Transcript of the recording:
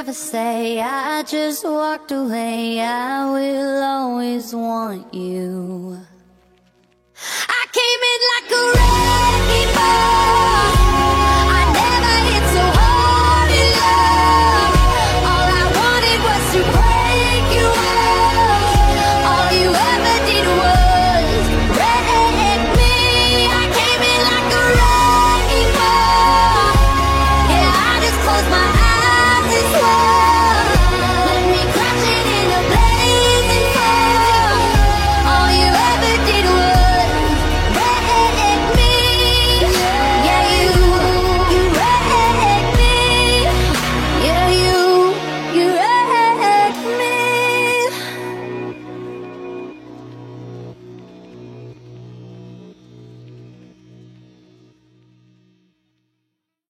ever say I just walked away. I will always want you. I came in like a wrecking ball.